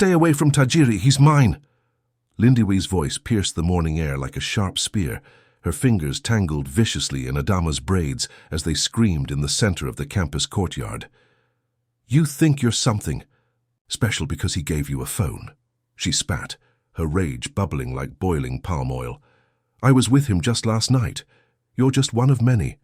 Stay away from Tajiri, he's mine! Lindiwee's voice pierced the morning air like a sharp spear. Her fingers tangled viciously in Adama's braids as they screamed in the center of the campus courtyard. You think you're something, special because he gave you a phone. She spat, her rage bubbling like boiling palm oil. I was with him just last night. You're just one of many.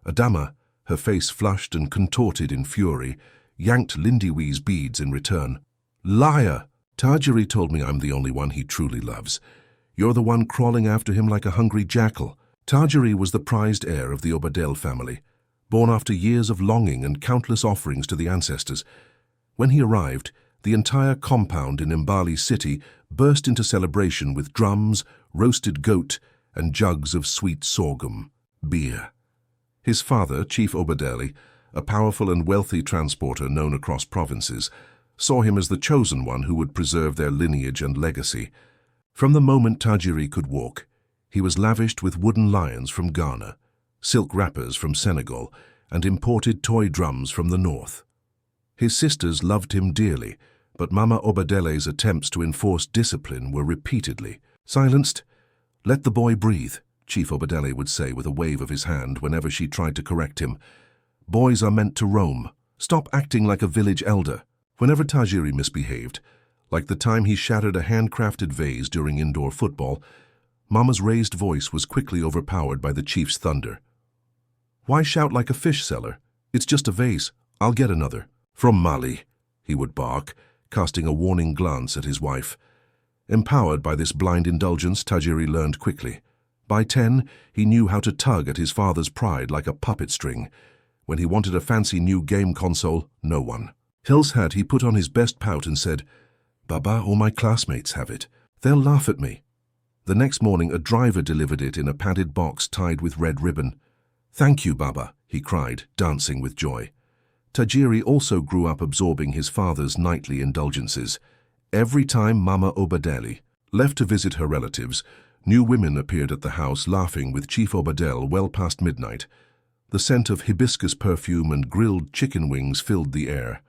Adama, her face flushed and contorted in fury, yanked Lindiwee's beads in return. Liar! Tajiri told me I'm the only one he truly loves. You're the one crawling after him like a hungry jackal. Tajiri was the prized heir of the Obadel family, born after years of longing and countless offerings to the ancestors. When he arrived, the entire compound in Mbali City burst into celebration with drums, roasted goat, and jugs of sweet sorghum, beer. His father, Chief Obadeli, a powerful and wealthy transporter known across provinces, saw him as the chosen one who would preserve their lineage and legacy. From the moment Tajiri could walk, he was lavished with wooden lions from Ghana, silk wrappers from Senegal, and imported toy drums from the north. His sisters loved him dearly, but Mama Obadele's attempts to enforce discipline were repeatedly silenced. Let the boy breathe, Chief Obadele would say with a wave of his hand whenever she tried to correct him. Boys are meant to roam. Stop acting like a village elder. Whenever Tajiri misbehaved, like the time he shattered a handcrafted vase during indoor football, Mama's raised voice was quickly overpowered by the chief's thunder. Why shout like a fish seller? It's just a vase. I'll get another. From Mali, he would bark, casting a warning glance at his wife. Empowered by this blind indulgence, Tajiri learned quickly. By 10, he knew how to tug at his father's pride like a puppet string. When he wanted a fancy new game console, no one. Hills had he put on his best pout and said, Baba, all my classmates have it. They'll laugh at me. The next morning, a driver delivered it in a padded box tied with red ribbon. Thank you, Baba, he cried, dancing with joy. Tajiri also grew up absorbing his father's nightly indulgences. Every time Mama Obadeli left to visit her relatives, new women appeared at the house laughing with Chief Obadel well past midnight. The scent of hibiscus perfume and grilled chicken wings filled the air.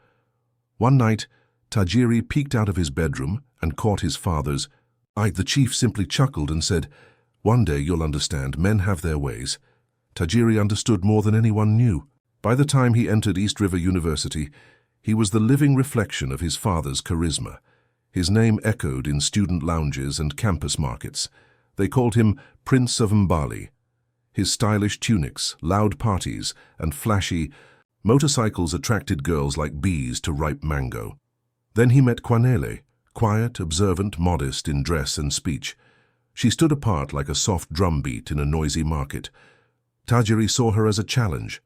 One night, Tajiri peeked out of his bedroom and caught his father's eye. The chief simply chuckled and said, One day you'll understand, men have their ways. Tajiri understood more than anyone knew. By the time he entered East River University, he was the living reflection of his father's charisma. His name echoed in student lounges and campus markets. They called him Prince of Mbali. His stylish tunics, loud parties, and flashy motorcycles attracted girls like bees to ripe mango. Then he met Kwanele, quiet, observant, modest in dress and speech. She stood apart like a soft drumbeat in a noisy market. Tajiri saw her as a challenge.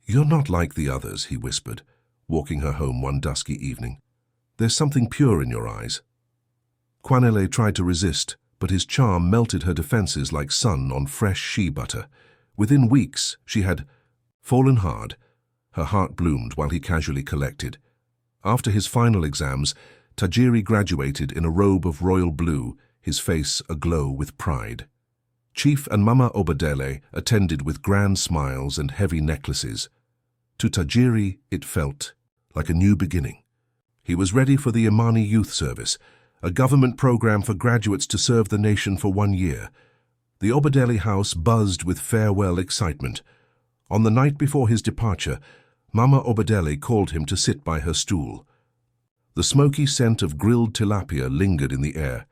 You're not like the others, he whispered, walking her home one dusky evening. There's something pure in your eyes. Kwanele tried to resist, but his charm melted her defenses like sun on fresh shea butter. Within weeks, she had fallen hard. Her heart bloomed while he casually collected. After his final exams, Tajiri graduated in a robe of royal blue, his face aglow with pride. Chief and Mama Obadele attended with grand smiles and heavy necklaces. To Tajiri, it felt like a new beginning. He was ready for the Imani Youth Service, a government program for graduates to serve the nation for 1 year. The Obadele house buzzed with farewell excitement. On the night before his departure, Mama Obadele called him to sit by her stool. The smoky scent of grilled tilapia lingered in the air.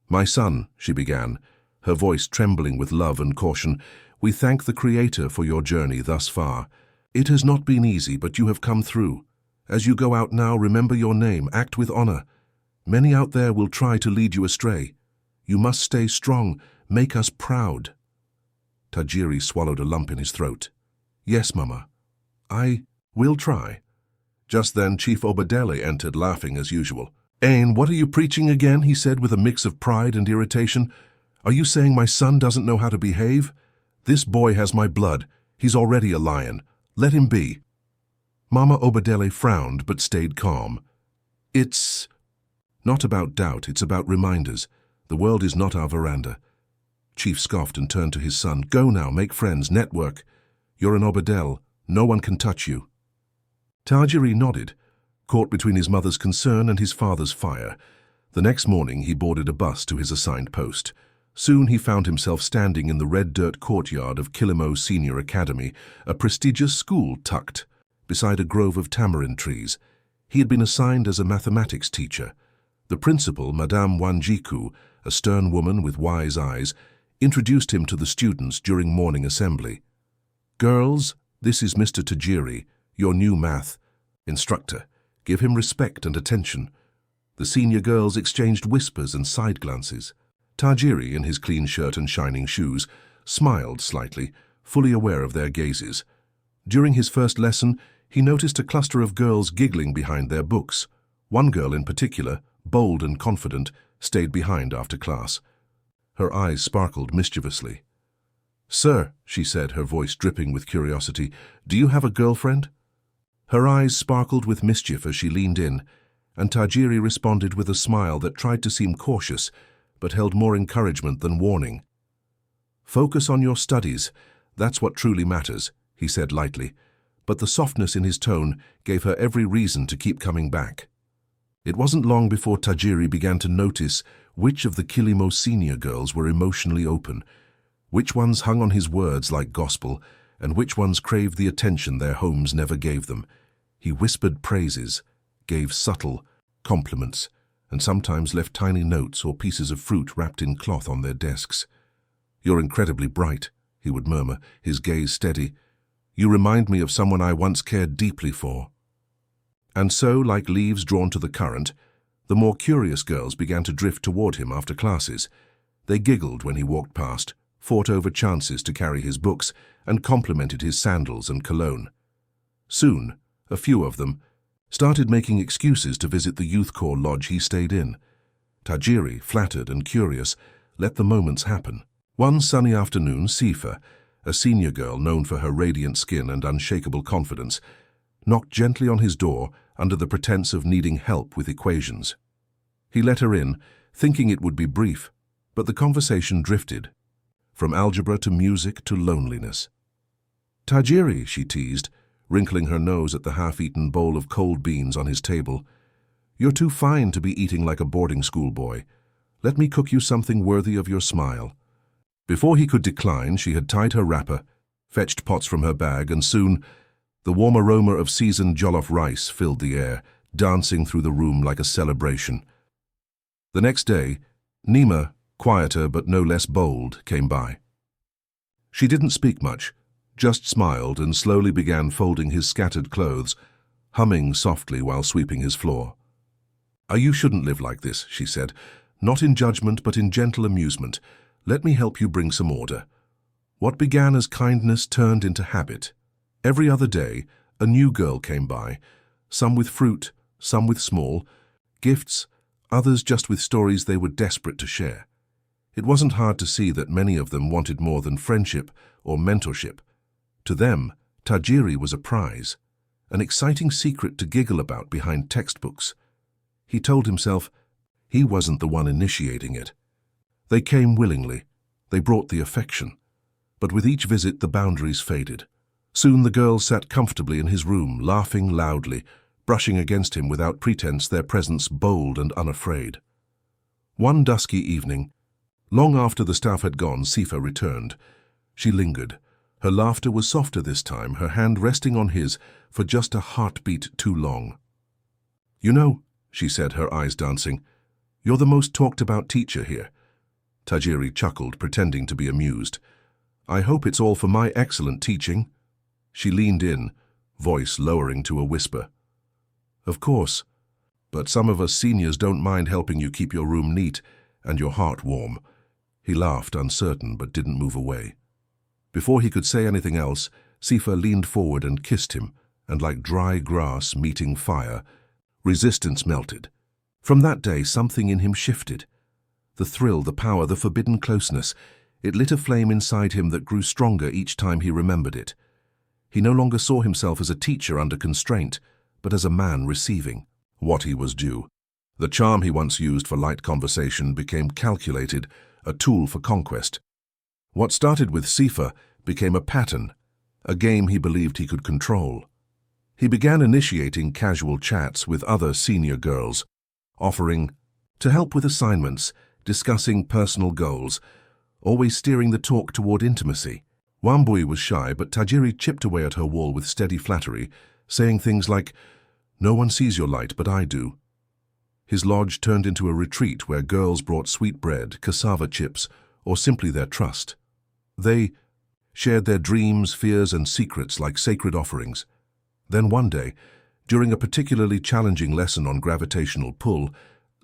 My son, she began, her voice trembling with love and caution, we thank the Creator for your journey thus far. It has not been easy, but you have come through. As you go out now, remember your name, act with honor. Many out there will try to lead you astray. You must stay strong, make us proud. Tajiri swallowed a lump in his throat. Yes, Mama. I will try. Just then, Chief Obadele entered, laughing as usual. Ain, what are you preaching again? He said with a mix of pride and irritation. Are you saying my son doesn't know how to behave? This boy has my blood. He's already a lion. Let him be. Mama Obadele frowned but stayed calm. It's not about doubt, it's about reminders. The world is not our veranda. Chief scoffed and turned to his son. Go now, make friends, network. You're an Obadel. No one can touch you. Tajiri nodded, caught between his mother's concern and his father's fire. The next morning he boarded a bus to his assigned post. Soon he found himself standing in the red dirt courtyard of Kilimo Senior Academy, a prestigious school tucked beside a grove of tamarind trees. He had been assigned as a mathematics teacher. The principal, Madame Wanjiku, a stern woman with wise eyes, introduced him to the students during morning assembly. "Girls, this is Mr. Tajiri, your new math instructor. Give him respect and attention." The senior girls exchanged whispers and side glances. Tajiri, in his clean shirt and shining shoes, smiled slightly, fully aware of their gazes. During his first lesson, he noticed a cluster of girls giggling behind their books. One girl in particular, bold and confident, stayed behind after class. Her eyes sparkled mischievously. "Sir," she said, her voice dripping with curiosity, "do you have a girlfriend?" Her eyes sparkled with mischief as she leaned in, and Tajiri responded with a smile that tried to seem cautious, but held more encouragement than warning. "Focus on your studies. That's what truly matters," he said lightly, but the softness in his tone gave her every reason to keep coming back. It wasn't long before Tajiri began to notice which of the Kilimo senior girls were emotionally open, which ones hung on his words like gospel, and which ones craved the attention their homes never gave them. He whispered praises, gave subtle compliments, and sometimes left tiny notes or pieces of fruit wrapped in cloth on their desks. "You're incredibly bright," he would murmur, his gaze steady. "You remind me of someone I once cared deeply for." And so, like leaves drawn to the current, the more curious girls began to drift toward him after classes. They giggled when he walked past, fought over chances to carry his books, and complimented his sandals and cologne. Soon, a few of them started making excuses to visit the youth corps lodge he stayed in. Tajiri, flattered and curious, let the moments happen. One sunny afternoon, Sifa, a senior girl known for her radiant skin and unshakable confidence, knocked gently on his door under the pretense of needing help with equations. He let her in, thinking it would be brief, but the conversation drifted, from algebra to music to loneliness. "Tajiri," she teased, wrinkling her nose at the half-eaten bowl of cold beans on his table. "You're too fine to be eating like a boarding school boy. Let me cook you something worthy of your smile." Before he could decline, she had tied her wrapper, fetched pots from her bag, and soon the warm aroma of seasoned jollof rice filled the air, dancing through the room like a celebration. The next day, Nima, quieter but no less bold, came by. She didn't speak much, just smiled and slowly began folding his scattered clothes, humming softly while sweeping his floor. "You shouldn't live like this," she said, "not in judgment but in gentle amusement. Let me help you bring some order." What began as kindness turned into habit. Every other day, a new girl came by, some with fruit, some with small gifts, others just with stories they were desperate to share. It wasn't hard to see that many of them wanted more than friendship or mentorship. To them, Tajiri was a prize, an exciting secret to giggle about behind textbooks. He told himself he wasn't the one initiating it. They came willingly, they brought the affection, but with each visit the boundaries faded. Soon the girls sat comfortably in his room, laughing loudly, brushing against him without pretense, their presence bold and unafraid. One dusky evening, long after the staff had gone, Sifa returned. She lingered. Her laughter was softer this time, her hand resting on his for just a heartbeat too long. "You know," she said, her eyes dancing, "you're the most talked-about teacher here." Tajiri chuckled, pretending to be amused. "I hope it's all for my excellent teaching." She leaned in, voice lowering to a whisper. "Of course, but some of us seniors don't mind helping you keep your room neat and your heart warm." He laughed, uncertain, but didn't move away. Before he could say anything else, Sifa leaned forward and kissed him, and like dry grass meeting fire, resistance melted. From that day, something in him shifted. The thrill, the power, the forbidden closeness. It lit a flame inside him that grew stronger each time he remembered it. He no longer saw himself as a teacher under constraint, but as a man receiving what he was due. The charm he once used for light conversation became calculated, a tool for conquest. What started with Sifa became a pattern, a game he believed he could control. He began initiating casual chats with other senior girls, offering to help with assignments, discussing personal goals, always steering the talk toward intimacy. Wambui was shy, but Tajiri chipped away at her wall with steady flattery, saying things like, "No one sees your light, but I do." His lodge turned into a retreat where girls brought sweet bread, cassava chips, or simply their trust. They shared their dreams, fears, and secrets like sacred offerings. Then one day, during a particularly challenging lesson on gravitational pull,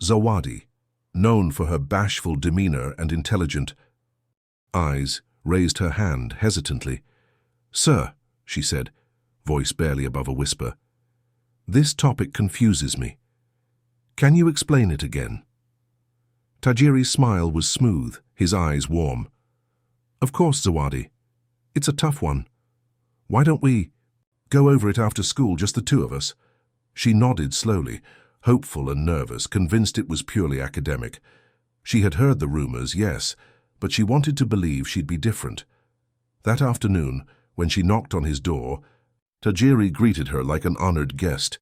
Zawadi, known for her bashful demeanor and intelligent eyes, raised her hand hesitantly. "Sir," she said, voice barely above a whisper, "this topic confuses me. Can you explain it again?" Tajiri's smile was smooth, his eyes warm. "Of course, Zawadi. It's a tough one. Why don't we go over it after school, just the two of us?" She nodded slowly, hopeful and nervous, convinced it was purely academic. She had heard the rumors, yes, but she wanted to believe she'd be different. That afternoon, when she knocked on his door, Tajiri greeted her like an honored guest.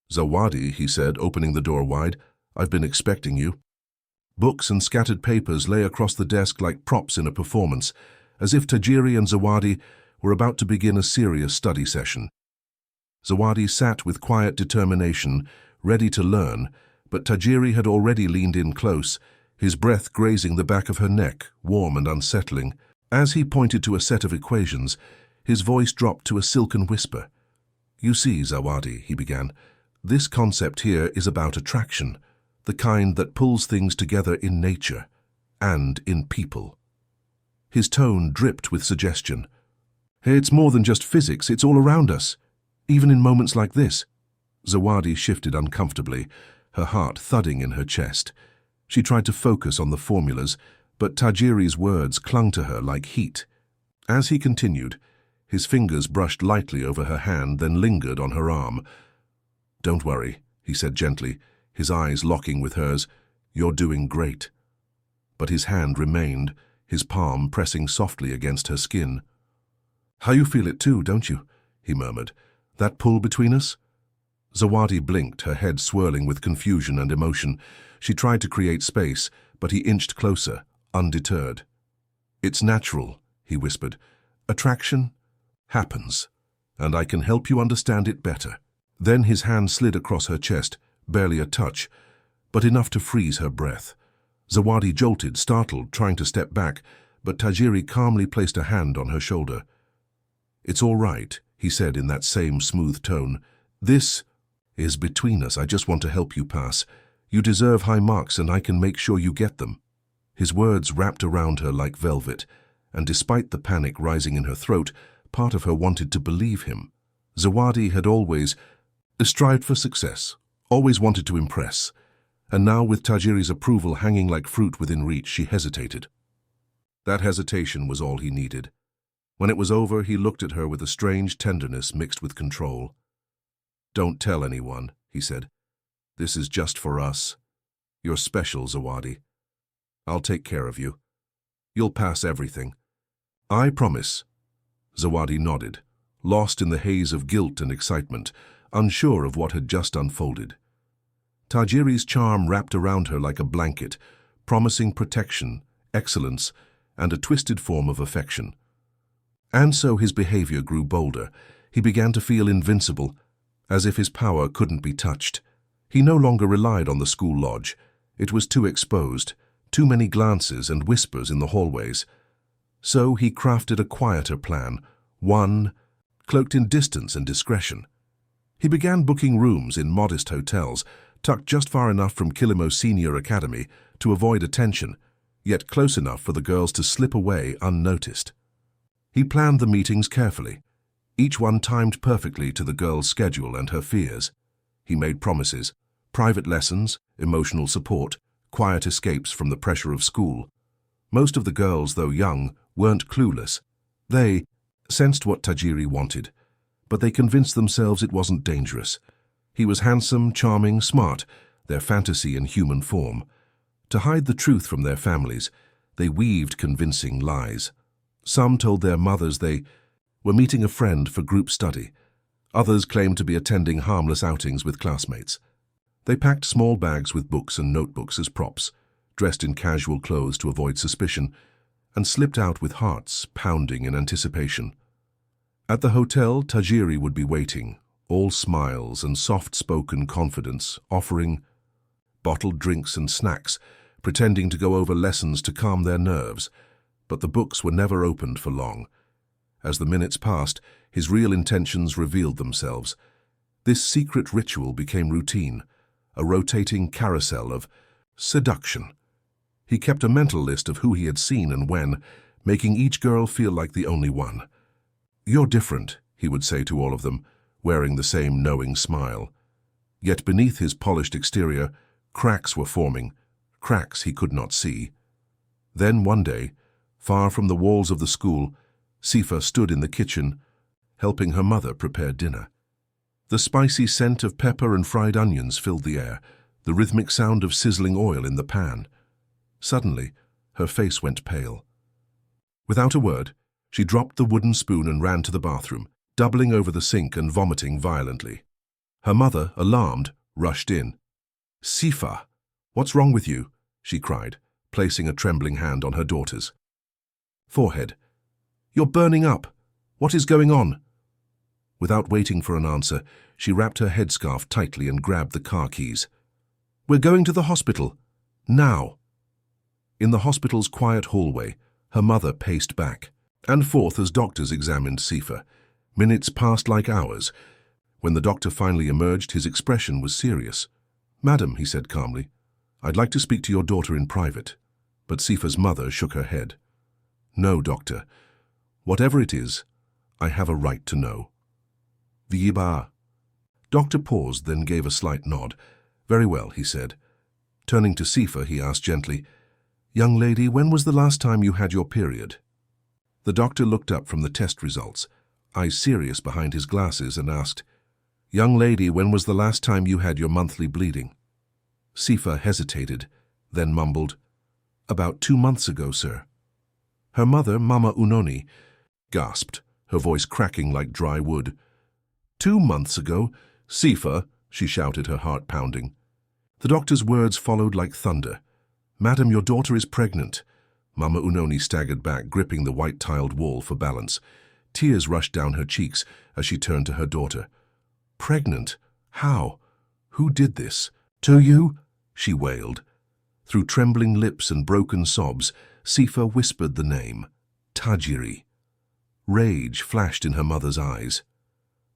"Zawadi," he said, opening the door wide, "I've been expecting you." Books and scattered papers lay across the desk like props in a performance, as if Tajiri and Zawadi were about to begin a serious study session. Zawadi sat with quiet determination, ready to learn, but Tajiri had already leaned in close, his breath grazing the back of her neck, warm and unsettling. As he pointed to a set of equations, his voice dropped to a silken whisper. "You see, Zawadi," he began, "this concept here is about attraction, the kind that pulls things together in nature and in people." His tone dripped with suggestion. "Hey, it's more than just physics, it's all around us, even in moments like this." Zawadi shifted uncomfortably, her heart thudding in her chest. She tried to focus on the formulas, but Tajiri's words clung to her like heat. As he continued, his fingers brushed lightly over her hand, then lingered on her arm. "Don't worry," he said gently, his eyes locking with hers. "You're doing great." But his hand remained, his palm pressing softly against her skin. "How you feel it too, don't you?" he murmured. "That pull between us?" Zawadi blinked, her head swirling with confusion and emotion. She tried to create space, but he inched closer, undeterred. "It's natural," he whispered. "Attraction happens, and I can help you understand it better." Then his hand slid across her chest, barely a touch, but enough to freeze her breath. Zawadi jolted, startled, trying to step back, but Tajiri calmly placed a hand on her shoulder. "It's all right," he said in that same smooth tone. "This is between us. I just want to help you pass. You deserve high marks, and I can make sure you get them." His words wrapped around her like velvet, and despite the panic rising in her throat, part of her wanted to believe him. Zawadi had always strived for success, always wanted to impress, and now with Tajiri's approval hanging like fruit within reach, she hesitated. That hesitation was all he needed. When it was over, he looked at her with a strange tenderness mixed with control. "Don't tell anyone," he said. "This is just for us. You're special, Zawadi. I'll take care of you. You'll pass everything. I promise." Zawadi nodded, lost in the haze of guilt and excitement, unsure of what had just unfolded. Tajiri's charm wrapped around her like a blanket, promising protection, excellence, and a twisted form of affection. And so his behavior grew bolder. He began to feel invincible, as if his power couldn't be touched. He no longer relied on the school lodge. It was too exposed, too many glances and whispers in the hallways. So he crafted a quieter plan, one cloaked in distance and discretion. He began booking rooms in modest hotels, tucked just far enough from Kilimo Senior Academy to avoid attention, yet close enough for the girls to slip away unnoticed. He planned the meetings carefully, each one timed perfectly to the girl's schedule and her fears. He made promises: private lessons, emotional support, quiet escapes from the pressure of school. Most of the girls, though young, weren't clueless. They sensed what Tajiri wanted, but they convinced themselves it wasn't dangerous. He was handsome, charming, smart, their fantasy in human form. To hide the truth from their families, they weaved convincing lies. Some told their mothers they were meeting a friend for group study. Others claimed to be attending harmless outings with classmates. They packed small bags with books and notebooks as props, dressed in casual clothes to avoid suspicion, and slipped out with hearts pounding in anticipation. At the hotel, Tajiri would be waiting, all smiles and soft-spoken confidence, offering bottled drinks and snacks, pretending to go over lessons to calm their nerves, but the books were never opened for long. As the minutes passed, his real intentions revealed themselves. This secret ritual became routine, a rotating carousel of seduction. He kept a mental list of who he had seen and when, making each girl feel like the only one. "You're different," he would say to all of them, wearing the same knowing smile. Yet beneath his polished exterior, cracks were forming, cracks he could not see. Then one day, far from the walls of the school, Sifa stood in the kitchen, helping her mother prepare dinner. The spicy scent of pepper and fried onions filled the air, the rhythmic sound of sizzling oil in the pan. Suddenly, her face went pale. Without a word, she dropped the wooden spoon and ran to the bathroom, doubling over the sink and vomiting violently. Her mother, alarmed, rushed in. "Sifa, what's wrong with you?" she cried, placing a trembling hand on her daughter's forehead. "You're burning up. What is going on?" Without waiting for an answer, she wrapped her headscarf tightly and grabbed the car keys. "We're going to the hospital. Now." In the hospital's quiet hallway, her mother paced back and forth as doctors examined Sifa. Minutes passed like hours. When the doctor finally emerged, his expression was serious. "Madam," he said calmly, "I'd like to speak to your daughter in private." But Sifa's mother shook her head. "No, doctor. Whatever it is, I have a right to know." "Viiba." Doctor paused, then gave a slight nod. "Very well," he said. Turning to Sifa, he asked gently, "Young lady, when was the last time you had your period?" The doctor looked up from the test results, eyes serious behind his glasses, and asked, "Young lady, when was the last time you had your monthly bleeding?" Sifa hesitated, then mumbled, "About 2 months ago, sir." Her mother, Mama Unoni, gasped, her voice cracking like dry wood. "2 months ago? Sifa," she shouted, her heart pounding. The doctor's words followed like thunder. "Madam, your daughter is pregnant." Mama Unoni staggered back, gripping the white-tiled wall for balance. Tears rushed down her cheeks as she turned to her daughter. "Pregnant? How? Who did this? To you?" she wailed. Through trembling lips and broken sobs, Sifa whispered the name, Tajiri. Rage flashed in her mother's eyes.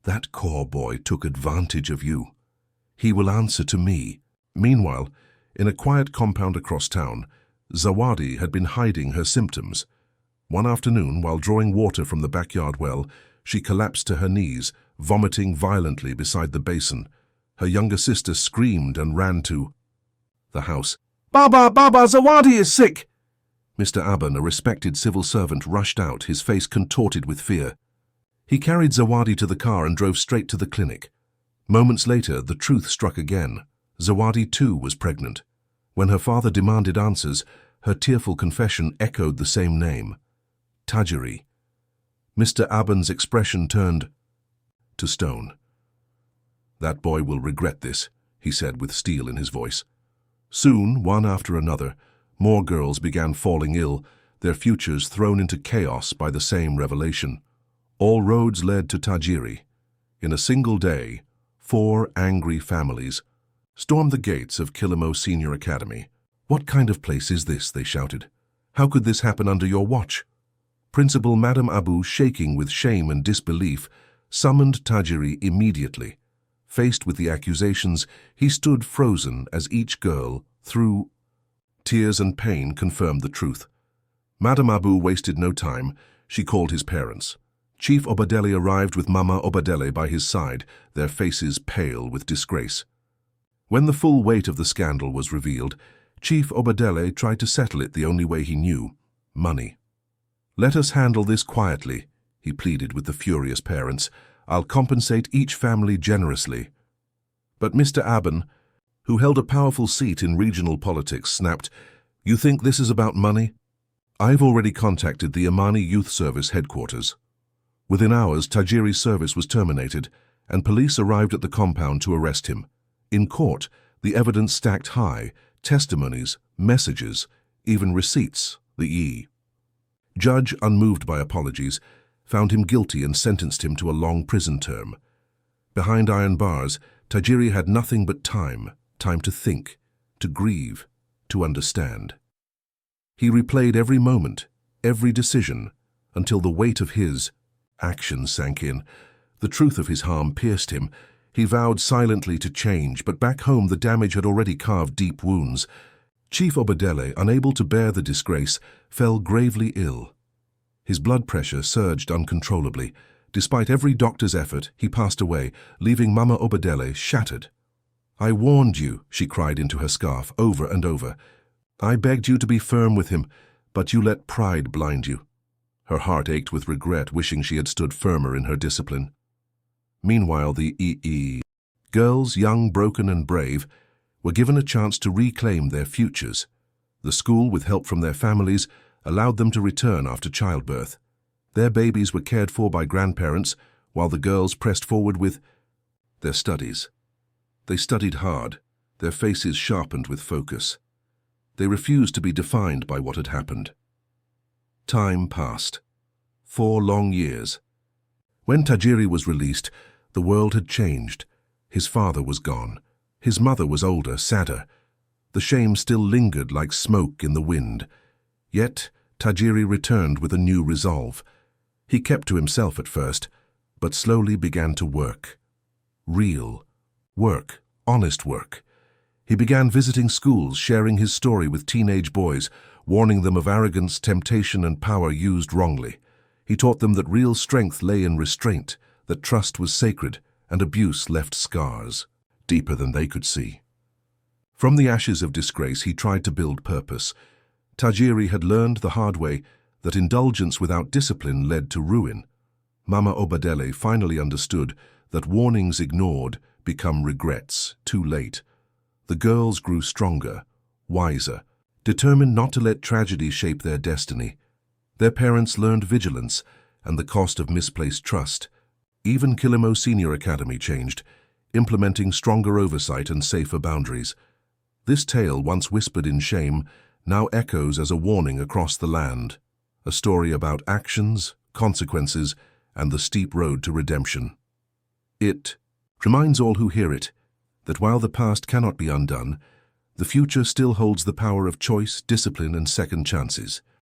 "That core boy took advantage of you. He will answer to me." Meanwhile, in a quiet compound across town, Zawadi had been hiding her symptoms. One afternoon, while drawing water from the backyard well, she collapsed to her knees, vomiting violently beside the basin. Her younger sister screamed and ran to the house. "Baba, Baba, Zawadi is sick!" Mr. Aban, a respected civil servant, rushed out, his face contorted with fear. He carried Zawadi to the car and drove straight to the clinic. Moments later, the truth struck again. Zawadi, too, was pregnant. When her father demanded answers, her tearful confession echoed the same name, Tajiri. Mr. Aban's expression turned to stone. "That boy will regret this," he said with steel in his voice. Soon, one after another, more girls began falling ill, their futures thrown into chaos by the same revelation. All roads led to Tajiri. In a single day, 4 angry families stormed the gates of Kilimo Senior Academy. "What kind of place is this?" they shouted. "How could this happen under your watch?" Principal Madam Abu, shaking with shame and disbelief, summoned Tajiri immediately. Faced with the accusations, he stood frozen as each girl, through tears and pain, confirmed the truth. Madam Abu wasted no time. She called his parents. Chief Obadele arrived with Mama Obadele by his side, their faces pale with disgrace. When the full weight of the scandal was revealed, Chief Obadele tried to settle it the only way he knew, money. "Let us handle this quietly," he pleaded with the furious parents. "I'll compensate each family generously." But Mr. Aban, who held a powerful seat in regional politics, snapped, "You think this is about money? I've already contacted the Imani Youth Service headquarters." Within hours, Tajiri's service was terminated, and police arrived at the compound to arrest him. In court, the evidence stacked high: testimonies, messages, even receipts, the judge, unmoved by apologies, found him guilty and sentenced him to a long prison term. Behind iron bars, Tajiri had nothing but time to think, to grieve, to understand. He replayed every moment, every decision, until the weight of his actions sank in. The truth of his harm pierced him. He vowed silently to change, but back home the damage had already carved deep wounds. Chief Obadele, unable to bear the disgrace, fell gravely ill. His blood pressure surged uncontrollably. Despite every doctor's effort, he passed away, leaving Mama Obadele shattered. "I warned you," she cried into her scarf over and over. "I begged you to be firm with him, but you let pride blind you." Her heart ached with regret, wishing she had stood firmer in her discipline. Meanwhile, the girls, young, broken and brave, were given a chance to reclaim their futures. The school, with help from their families, allowed them to return after childbirth. Their babies were cared for by grandparents, while the girls pressed forward with their studies. They studied hard, their faces sharpened with focus. They refused to be defined by what had happened. Time passed. 4 long years. When Tajiri was released, the world had changed. His father was gone. His mother was older, sadder. The shame still lingered like smoke in the wind. Yet Tajiri returned with a new resolve. He kept to himself at first, but slowly began to work. Real work, honest work. He began visiting schools, sharing his story with teenage boys, warning them of arrogance, temptation, and power used wrongly. He taught them that real strength lay in restraint, that trust was sacred, and abuse left scars, deeper than they could see. From the ashes of disgrace, he tried to build purpose. Tajiri had learned the hard way that indulgence without discipline led to ruin. Mama Obadele finally understood that warnings ignored become regrets too late. The girls grew stronger, wiser, determined not to let tragedy shape their destiny. Their parents learned vigilance and the cost of misplaced trust. Even Kilimo Senior Academy changed, implementing stronger oversight and safer boundaries. This tale, once whispered in shame, now echoes as a warning across the land. A story about actions, consequences, and the steep road to redemption. It reminds all who hear it that while the past cannot be undone, the future still holds the power of choice, discipline, and second chances.